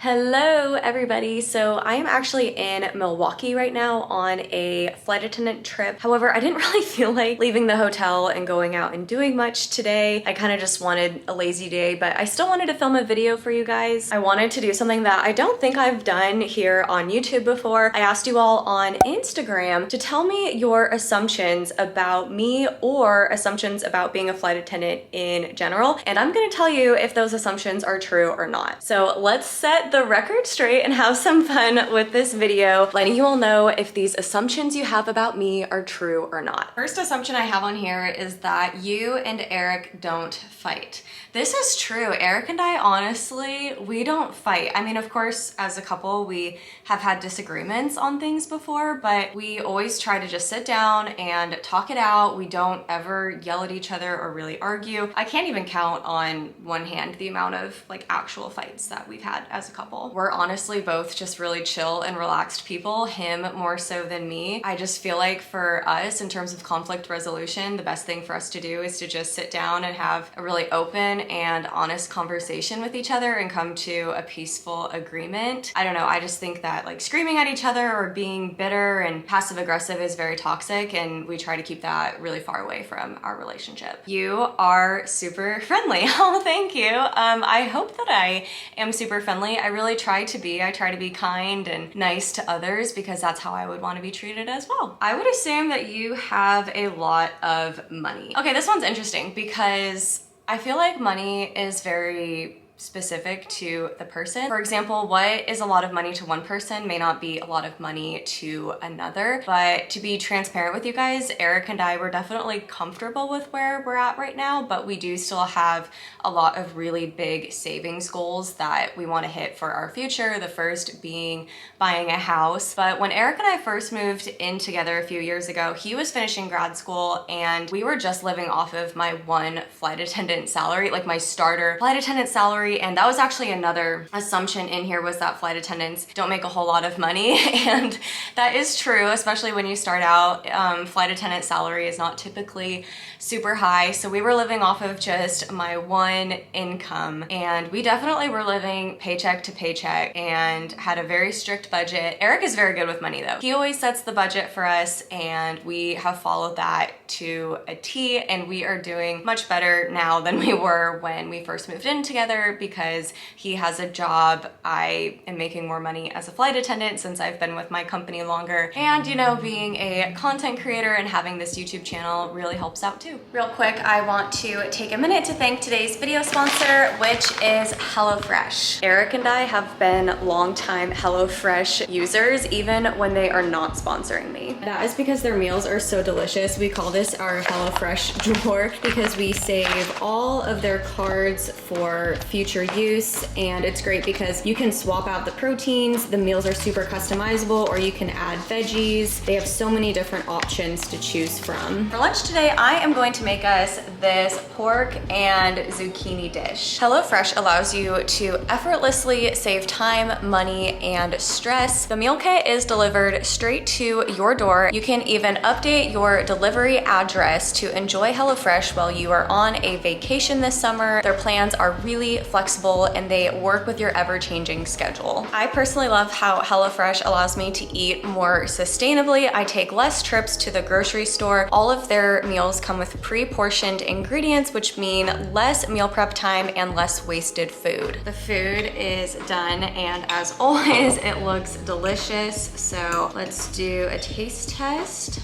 Hello everybody. So I am actually in Milwaukee right now on a flight attendant trip. However, I didn't really feel like leaving the hotel and going out and doing much today. I kind of just wanted a lazy day, but I still wanted to film a video for you guys. I wanted to do something that I don't think I've done here on YouTube before. I asked you all on Instagram to tell me your assumptions about me or assumptions about being a flight attendant in general, and I'm gonna tell you if those assumptions are true or not. So let's set the record straight and have some fun with this video, letting you all know if these assumptions you have about me are true or not. First assumption I have on here is that you and Eric don't fight. This is true. Eric and I, honestly, we don't fight. I mean, of course, as a couple, we have had disagreements on things before, but we always try to just sit down and talk it out. We don't ever yell at each other or really argue. I can't even count on one hand the amount of like actual fights that we've had as a couple. We're honestly both just really chill and relaxed people, him more so than me. I just feel like for us, in terms of conflict resolution, the best thing for us to do is to just sit down and have a really open and honest conversation with each other and come to a peaceful agreement. I don't know, I just think that like screaming at each other or being bitter and passive aggressive is very toxic, and we try to keep that really far away from our relationship. You are super friendly. Oh, thank you. I hope that I am super friendly. I really try to be. I try to be kind and nice to others because that's how I would want to be treated as well. I would assume that you have a lot of money. Okay, this one's interesting because I feel like money is very specific to the person. For example, what is a lot of money to one person may not be a lot of money to another. But to be transparent with you guys, Eric and I were definitely comfortable with where we're at right now, but we do still have a lot of really big savings goals that we want to hit for our future. The first being buying a house. But when Eric and I first moved in together a few years ago, he was finishing grad school and we were just living off of my one flight attendant salary, like my starter flight attendant salary. And that was actually another assumption in here, was that flight attendants don't make a whole lot of money. And that is true, especially when you start out. Flight attendant salary is not typically super high. So we were living off of just my one income, and we definitely were living paycheck to paycheck and had a very strict budget. Eric is very good with money though. He always sets the budget for us and we have followed that to a T, and we are doing much better now than we were when we first moved in together because he has a job. I am making more money as a flight attendant since I've been with my company longer. And you know, being a content creator and having this YouTube channel really helps out too. Real quick, I want to take a minute to thank today's video sponsor, which is HelloFresh. Eric and I have been longtime HelloFresh users, even when they are not sponsoring me. That is because their meals are so delicious. We call this our HelloFresh drawer because we save all of their cards for future use, and it's great because you can swap out the proteins. The meals are super customizable, or you can add veggies. They have so many different options to choose from. For lunch today, I am going to make us this pork and zucchini dish. HelloFresh allows you to effortlessly save time, money, and stress. The meal kit is delivered straight to your door. You can even update your delivery address to enjoy HelloFresh while you are on a vacation this summer. Their plans are really flexible and they work with your ever-changing schedule. I personally love how HelloFresh allows me to eat more sustainably. I take less trips to the grocery store. All of their meals come with pre-portioned ingredients, which mean less meal prep time and less wasted food. The food is done, and as always, it looks delicious. So let's do a taste test.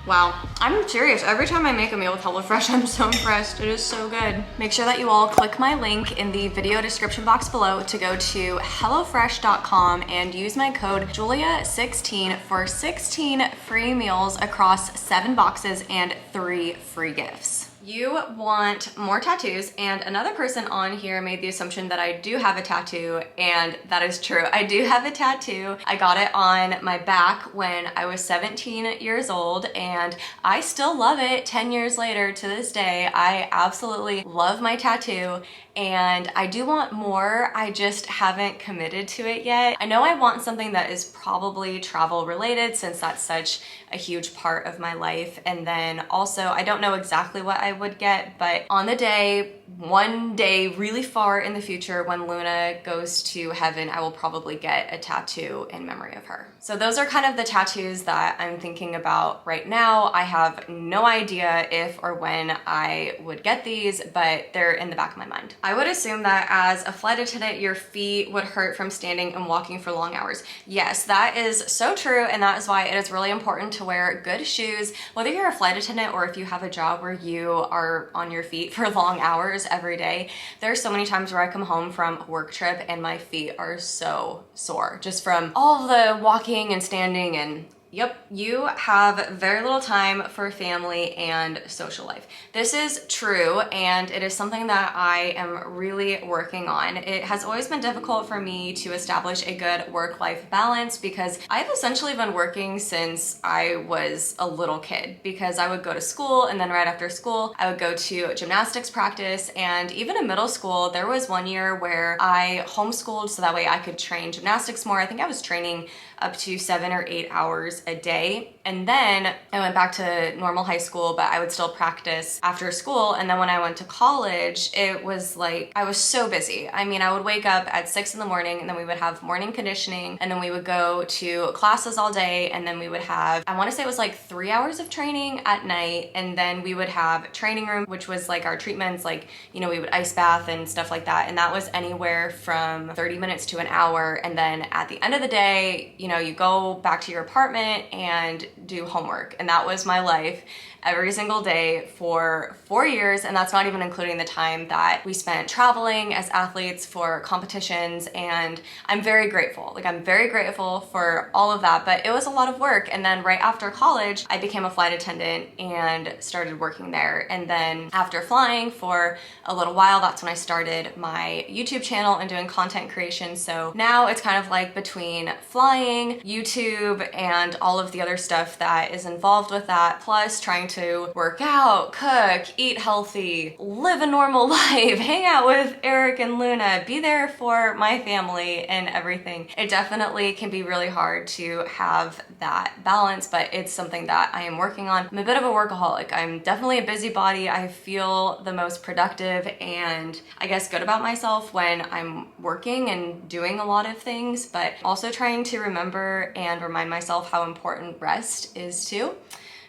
Wow, I'm serious. Every time I make a meal with HelloFresh, I'm so impressed. It is so good. Make sure that you all click my link in the video description box below to go to HelloFresh.com and use my code Julia16 for 16 free meals across 7 boxes and 3 free gifts. You want more tattoos, and another person on here made the assumption that I do have a tattoo, and that is true. I do have a tattoo. I got it on my back when I was 17 years old, and I still love it 10 years later to this day. I absolutely love my tattoo, and I do want more. I just haven't committed to it yet. I know I want something that is probably travel related since that's such a huge part of my life. And then also, I don't know exactly what I would get, but on the day, one day really far in the future when Luna goes to heaven, I will probably get a tattoo in memory of her. So those are kind of the tattoos that I'm thinking about right now. I have no idea if or when I would get these, but they're in the back of my mind. I would assume that as a flight attendant, your feet would hurt from standing and walking for long hours. Yes, that is so true, and that is why it is really important to wear good shoes, whether you're a flight attendant or if you have a job where you are on your feet for long hours every day. There's so many times where I come home from a work trip and my feet are so sore just from all the walking and standing. And yep, you have very little time for family and social life. This is true, and it is something that I am really working on. It has always been difficult for me to establish a good work-life balance because I've essentially been working since I was a little kid, because I would go to school and then right after school, I would go to gymnastics practice. And even in middle school, there was one year where I homeschooled so that way I could train gymnastics more. I think I was training up to 7 or 8 hours a day. And then I went back to normal high school, but I would still practice after school. And then when I went to college, it was like, I was so busy. I mean, I would wake up at 6 in the morning and then we would have morning conditioning and then we would go to classes all day. And then we would have, I want to say it was like 3 hours of training at night. And then we would have training room, which was like our treatments, like, you know, we would ice bath and stuff like that. And that was anywhere from 30 minutes to an hour. And then at the end of the day, you know, you go back to your apartment and do homework. And that was my life every single day for 4 years. And that's not even including the time that we spent traveling as athletes for competitions. And I'm very grateful. Like, I'm very grateful for all of that, but it was a lot of work. And then right after college, I became a flight attendant and started working there. And then after flying for a little while, that's when I started my YouTube channel and doing content creation. So now it's kind of like between flying, YouTube, and all of the other stuff that is involved with that, plus trying to work out, cook, eat healthy, live a normal life, hang out with Eric and Luna, be there for my family and everything. It definitely can be really hard to have that balance, but it's something that I am working on. I'm a bit of a workaholic. I'm definitely a busybody. I feel the most productive and I guess good about myself when I'm working and doing a lot of things, but also trying to remember and remind myself how important rest is too.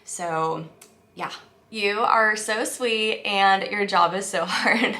So yeah. You are so sweet and your job is so hard.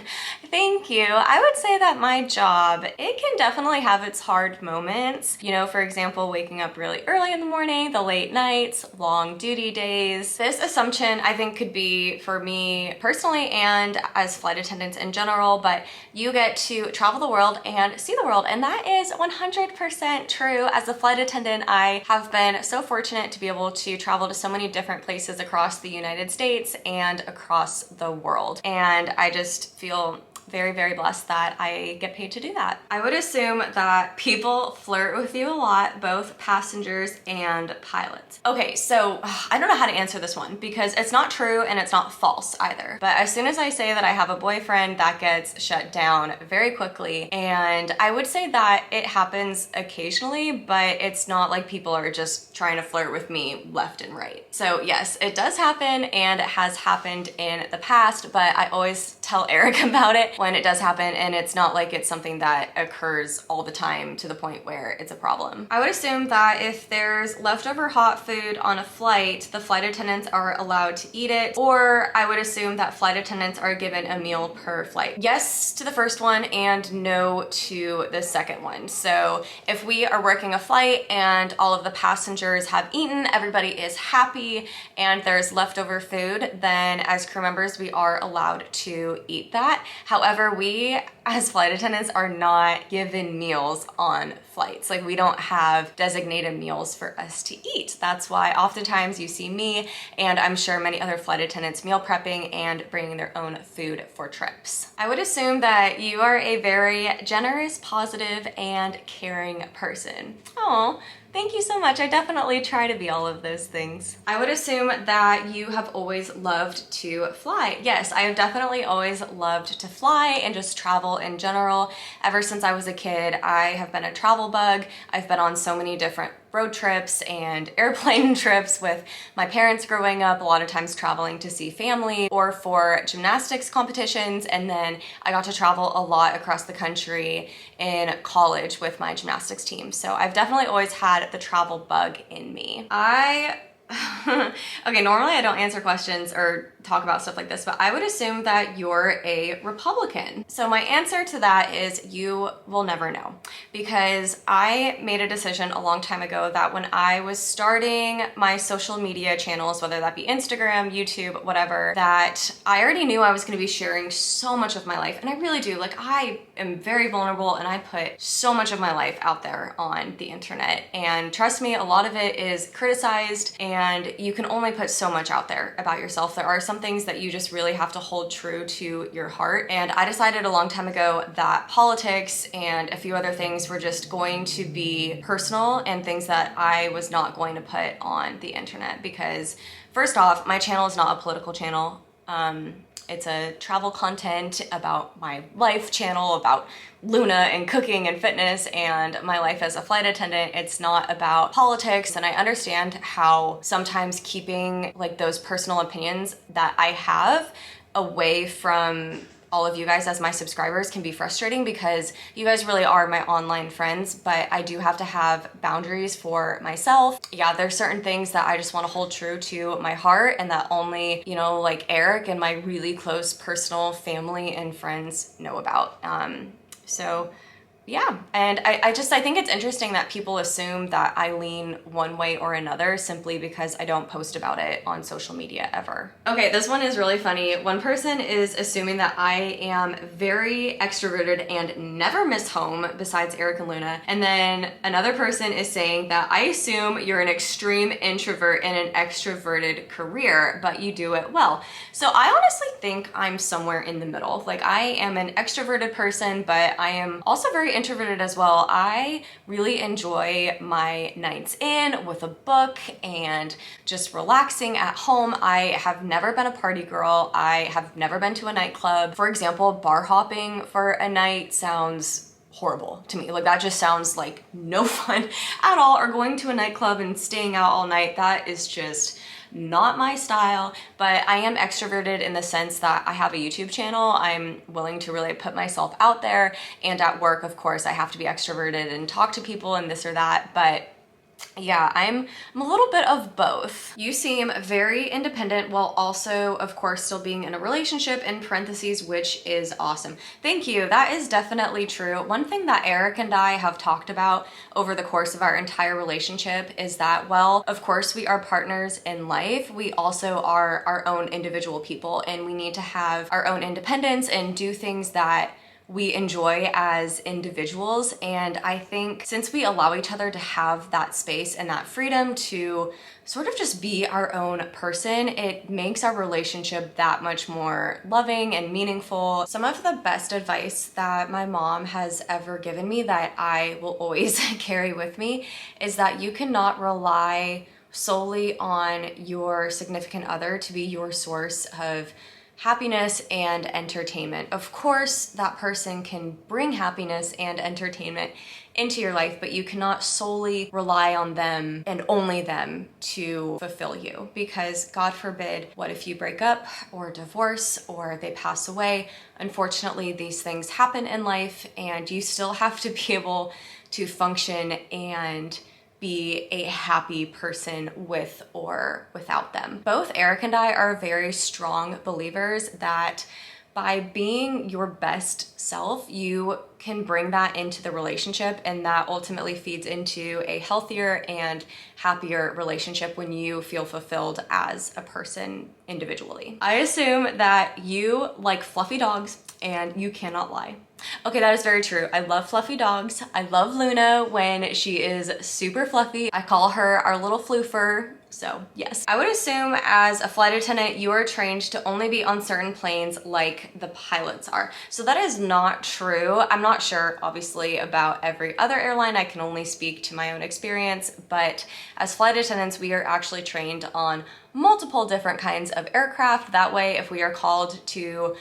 Thank you. I would say that my job, it can definitely have its hard moments. You know, for example, waking up really early in the morning, the late nights, long duty days. This assumption I think could be for me personally and as flight attendants in general, but you get to travel the world and see the world. And that is 100% true. As a flight attendant, I have been so fortunate to be able to travel to so many different places across the United States and across the world. And I just feel very, very blessed that I get paid to do that. I would assume that people flirt with you a lot, both passengers and pilots. Okay, so I don't know how to answer this one because it's not true and it's not false either. But as soon as I say that I have a boyfriend, that gets shut down very quickly. And I would say that it happens occasionally, but it's not like people are just trying to flirt with me left and right. So yes, it does happen and it has happened in the past, but I always tell Eric about it when it does happen, and it's not like it's something that occurs all the time to the point where it's a problem. I would assume that if there's leftover hot food on a flight, the flight attendants are allowed to eat it, or I would assume that flight attendants are given a meal per flight. Yes to the first one and no to the second one. So if we are working a flight and all of the passengers have eaten, everybody is happy, and there's leftover food, then as crew members, we are allowed to eat that. However, we as flight attendants are not given meals on flights. Like, we don't have designated meals for us to eat. That's why oftentimes you see me, and I'm sure many other flight attendants, meal prepping and bringing their own food for trips. I would assume that you are a very generous, positive, and caring person. Oh, thank you so much. I definitely try to be all of those things. I would assume that you have always loved to fly. Yes, I have definitely always loved to fly. fly and just travel in general. Ever since I was a kid, I have been a travel bug. I've been on so many different road trips and airplane trips with my parents growing up, a lot of times traveling to see family or for gymnastics competitions. And then I got to travel a lot across the country in college with my gymnastics team. So I've definitely always had the travel bug in me. Okay, normally I don't answer questions or talk about stuff like this, but I would assume that you're a Republican. So my answer to that is you will never know, because I made a decision a long time ago that when I was starting my social media channels, whether that be Instagram, YouTube, whatever, that I already knew I was going to be sharing so much of my life. And I really do. Like, I am very vulnerable and I put so much of my life out there on the internet. And trust me, a lot of it is criticized, and you can only put so much out there about yourself. There are some things that you just really have to hold true to your heart. And I decided a long time ago that politics and a few other things were just going to be personal and things that I was not going to put on the internet, because first off, my channel is not a political channel. It's a travel content about my life channel, about Luna and cooking and fitness and my life as a flight attendant. It's not about politics. And I understand how sometimes keeping like those personal opinions that I have away from all of you guys as my subscribers can be frustrating, because you guys really are my online friends, but I do have to have boundaries for myself. Yeah, there's certain things that I just want to hold true to my heart and that only, you know, like Eric and my really close personal family and friends know about. So yeah, and I think it's interesting that people assume that I lean one way or another simply because I don't post about it on social media ever. Okay, this one is really funny. One person is assuming that I am very extroverted and never miss home, besides Eric and Luna. And then another person is saying that I assume you're an extreme introvert in an extroverted career, but you do it well. So I honestly think I'm somewhere in the middle. Like, I am an extroverted person, but I am also very introverted as well. I really enjoy my nights in with a book and just relaxing at home. I have never been a party girl. I have never been to a nightclub. For example, bar hopping for a night sounds horrible to me. Like, that just sounds like no fun at all. Or going to a nightclub and staying out all night, that is just not my style. But I am extroverted in the sense that I have a YouTube channel. I'm willing to really put myself out there, and at work, of course, I have to be extroverted and talk to people and this or that. But yeah, I'm a little bit of both. You seem very independent while also, of course, still being in a relationship, in parentheses, which is awesome. Thank you. That is definitely true. One thing that Eric and I have talked about over the course of our entire relationship is that, well, of course, we are partners in life. We also are our own individual people, and we need to have our own independence and do things that we enjoy as individuals. And I think since we allow each other to have that space and that freedom to sort of just be our own person, it makes our relationship that much more loving and meaningful. Some of the best advice that my mom has ever given me that I will always carry with me is that you cannot rely solely on your significant other to be your source of happiness and entertainment. Of course, that person can bring happiness and entertainment into your life, but you cannot solely rely on them and only them to fulfill you, because God forbid, what if you break up or divorce or they pass away? Unfortunately, these things happen in life, and you still have to be able to function and be a happy person with or without them. Both Eric and I are very strong believers that by being your best self, you can bring that into the relationship, and that ultimately feeds into a healthier and happier relationship when you feel fulfilled as a person individually. I assume that you like fluffy dogs and you cannot lie. Okay, that is very true. I love fluffy dogs. I love Luna when she is super fluffy. I call her our little floofer. So yes, I would assume as a flight attendant, you are trained to only be on certain planes like the pilots are. So that is not true. I'm not sure, obviously, about every other airline. I can only speak to my own experience, but as flight attendants, we are actually trained on multiple different kinds of aircraft. That way, if we are called to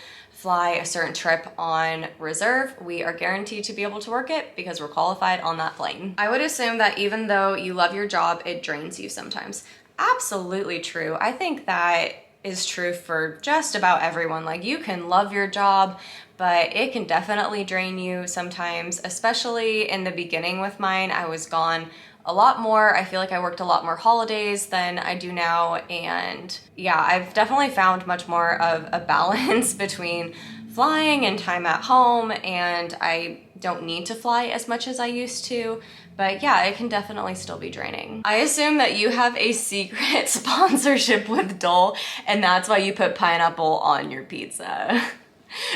fly a certain trip on reserve, we are guaranteed to be able to work it because we're qualified on that plane. I would assume that even though you love your job, it drains you sometimes. Absolutely true. I think that is true for just about everyone. Like, you can love your job, but it can definitely drain you sometimes, especially in the beginning with mine. I was gone a lot more. I feel like I worked a lot more holidays than I do now. And yeah, I've definitely found much more of a balance between flying and time at home, and I don't need to fly as much as I used to. But yeah, it can definitely still be draining. I assume that you have a secret sponsorship with Dole, and that's why you put pineapple on your pizza.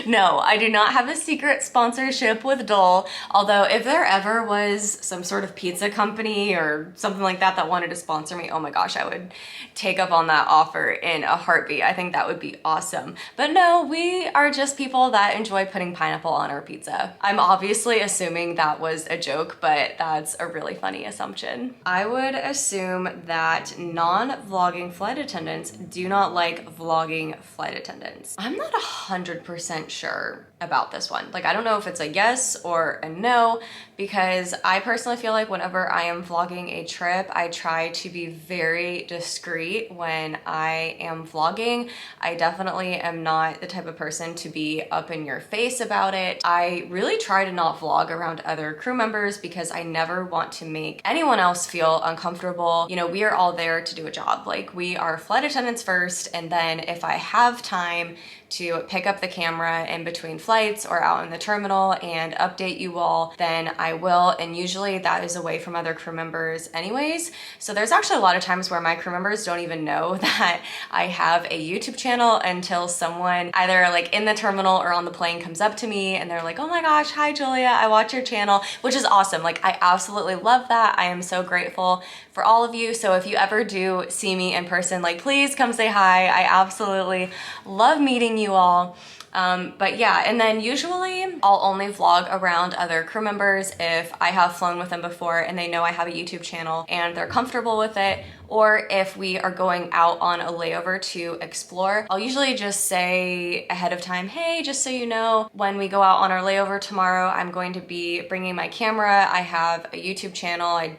No, I do not have a secret sponsorship with Dole, although if there ever was some sort of pizza company or something like that that wanted to sponsor me, oh my gosh, I would take up on that offer in a heartbeat. I think that would be awesome. But no, we are just people that enjoy putting pineapple on our pizza. I'm obviously assuming that was a joke, but that's a really funny assumption. I would assume that non-vlogging flight attendants do not like vlogging flight attendants. I'm not 100% sure about this one. Like, I don't know if it's a yes or a no, because I personally feel like whenever I am vlogging a trip, I try to be very discreet when I am vlogging. I definitely am not the type of person to be up in your face about it. I really try to not vlog around other crew members because I never want to make anyone else feel uncomfortable. You know, we are all there to do a job. Like, we are flight attendants first, and then if I have time to pick up the camera in between flights or out in the terminal and update you all, then I will. And usually that is away from other crew members anyways. So there's actually a lot of times where my crew members don't even know that I have a YouTube channel until someone either like in the terminal or on the plane comes up to me and they're like, oh my gosh, hi Julia, I watch your channel, which is awesome. Like, I absolutely love that. I am so grateful for all of you. So if you ever do see me in person, like, please come say hi. I absolutely love meeting you all. But yeah, and then usually I'll only vlog around other crew members if I have flown with them before and they know I have a YouTube channel and they're comfortable with it, or if we are going out on a layover to explore. I'll usually just say ahead of time, hey, just so you know, when we go out on our layover tomorrow, I'm going to be bringing my camera. I have a YouTube channel. I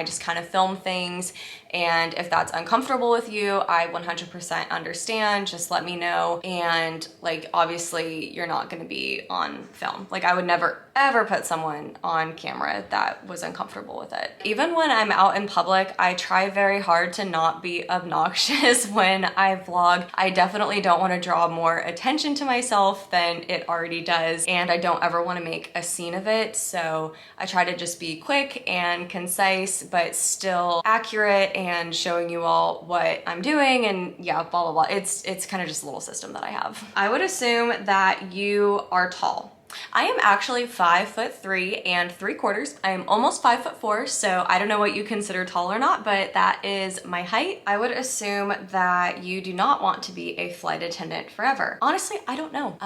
just kind of film things, and if that's uncomfortable with you, I 100% understand. Just let me know. And like, obviously you're not going to be on film. Like, I would never ever put someone on camera that was uncomfortable with it. Even when I'm out in public, I try very hard to not be obnoxious when I vlog. I definitely don't want to draw more attention to myself than it already does, and I don't ever want to make a scene of it. So I try to just be quick and concise, but still accurate and showing you all what I'm doing, and yeah, blah, blah, blah. It's kind of just a little system that I have. I would assume that you are tall. I am actually 5'3" and 3/4. I am almost 5'4", so I don't know what you consider tall or not, but that is my height. I would assume that you do not want to be a flight attendant forever. Honestly, I don't know.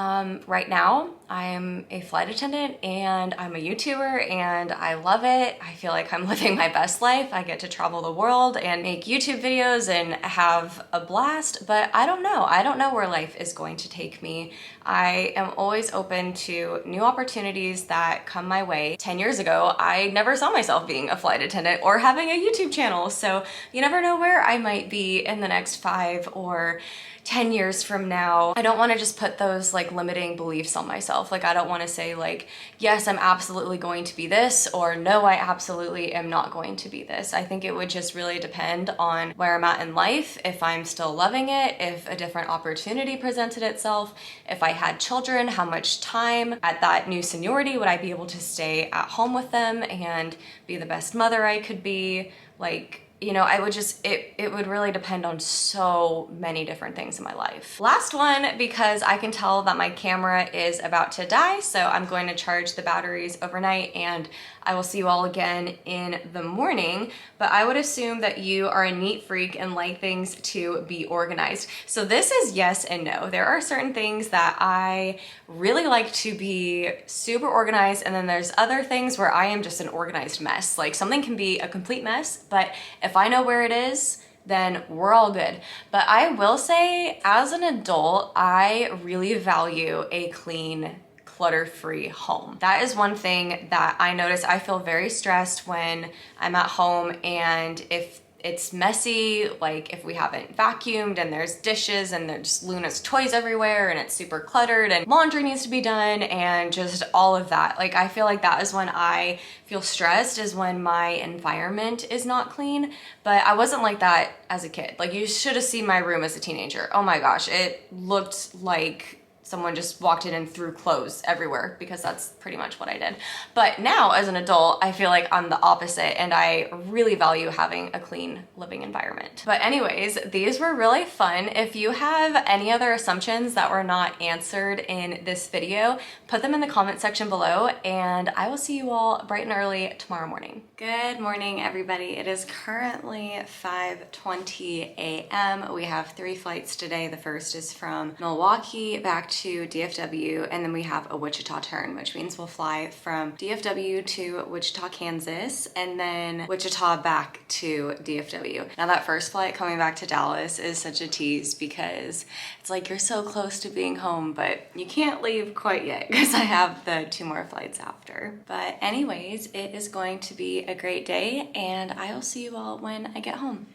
Right now, I'm a flight attendant and I'm a YouTuber and I love it. I feel like I'm living my best life. I get to travel the world and make YouTube videos and have a blast, but I don't know. I don't know where life is going to take me. I am always open to new opportunities that come my way. 10 years ago, I never saw myself being a flight attendant or having a YouTube channel, so you never know where I might be in the next 5 or 10 years from now. I don't want to just put those like limiting beliefs on myself. Like, I don't want to say like, yes, I'm absolutely going to be this, or no, I absolutely am not going to be this. I think it would just really depend on where I'm at in life, if I'm still loving it, if a different opportunity presented itself, if I had children, how much time at that new seniority would I be able to stay at home with them and be the best mother I could be. Like, you know, I would just, it would really depend on so many different things in my life. Last one, because I can tell that my camera is about to die, so I'm going to charge the batteries overnight and I will see you all again in the morning. But I would assume that you are a neat freak and like things to be organized. So this is yes and no. There are certain things that I really like to be super organized, and then there's other things where I am just an organized mess. Like, something can be a complete mess, but if I know where it is, then we're all good. But I will say, as an adult, I really value a clean, clutter-free home. That is one thing that I notice. I feel very stressed when I'm at home, and if it's messy, like if we haven't vacuumed and there's dishes and there's Luna's toys everywhere and it's super cluttered and laundry needs to be done and just all of that. Like, I feel like that is when I feel stressed, is when my environment is not clean. But I wasn't like that as a kid. Like, you should have seen my room as a teenager. Oh my gosh, it looked like someone just walked in and threw clothes everywhere, because that's pretty much what I did. But now as an adult, I feel like I'm the opposite, and I really value having a clean living environment. But anyways, these were really fun. If you have any other assumptions that were not answered in this video, put them in the comment section below, and I will see you all bright and early tomorrow morning. Good morning, everybody. It is currently 5:20 a.m. We have 3 flights today. The first is from Milwaukee back to DFW, and then we have a Wichita turn, which means we'll fly from DFW to Wichita, Kansas, and then Wichita back to DFW. Now, that first flight coming back to Dallas is such a tease, because it's like you're so close to being home, but you can't leave quite yet because I have the 2 more flights after. But anyways, it is going to be a great day, and I will see you all when I get home.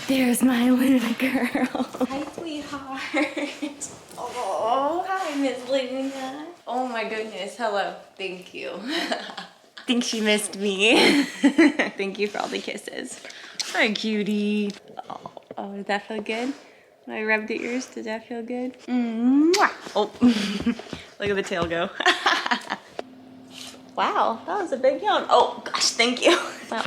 There's my Luna girl. Hi, sweetheart. Oh, hi, Miss Luna. Oh my goodness, hello. Thank you. Think she missed me. Thank you for all the kisses. Hi, cutie. Oh, did that feel good? When I rubbed the ears, did that feel good? Mwah. Oh, look at the tail go. Wow, that was a big yawn. Oh gosh, thank you. Wow.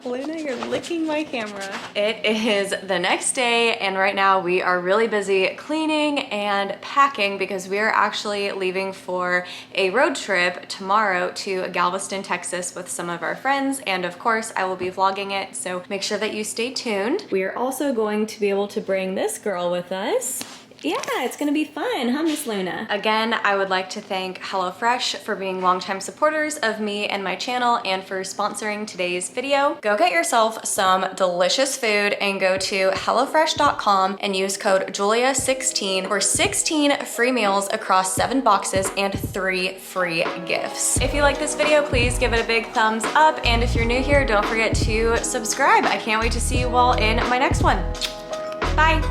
Luna, you're licking my camera. It is the next day, and right now we are really busy cleaning and packing, because we are actually leaving for a road trip tomorrow to Galveston, Texas with some of our friends, and of course I will be vlogging it, so make sure that you stay tuned. We are also going to be able to bring this girl with us. Yeah, it's gonna be fun, huh, Miss Luna? Again, I would like to thank HelloFresh for being longtime supporters of me and my channel, and for sponsoring today's video. Go get yourself some delicious food and go to HelloFresh.com and use code Julia16 for 16 free meals across 7 boxes and 3 free gifts. If you like this video, please give it a big thumbs up, and if you're new here, don't forget to subscribe. I can't wait to see you all in my next one. Bye.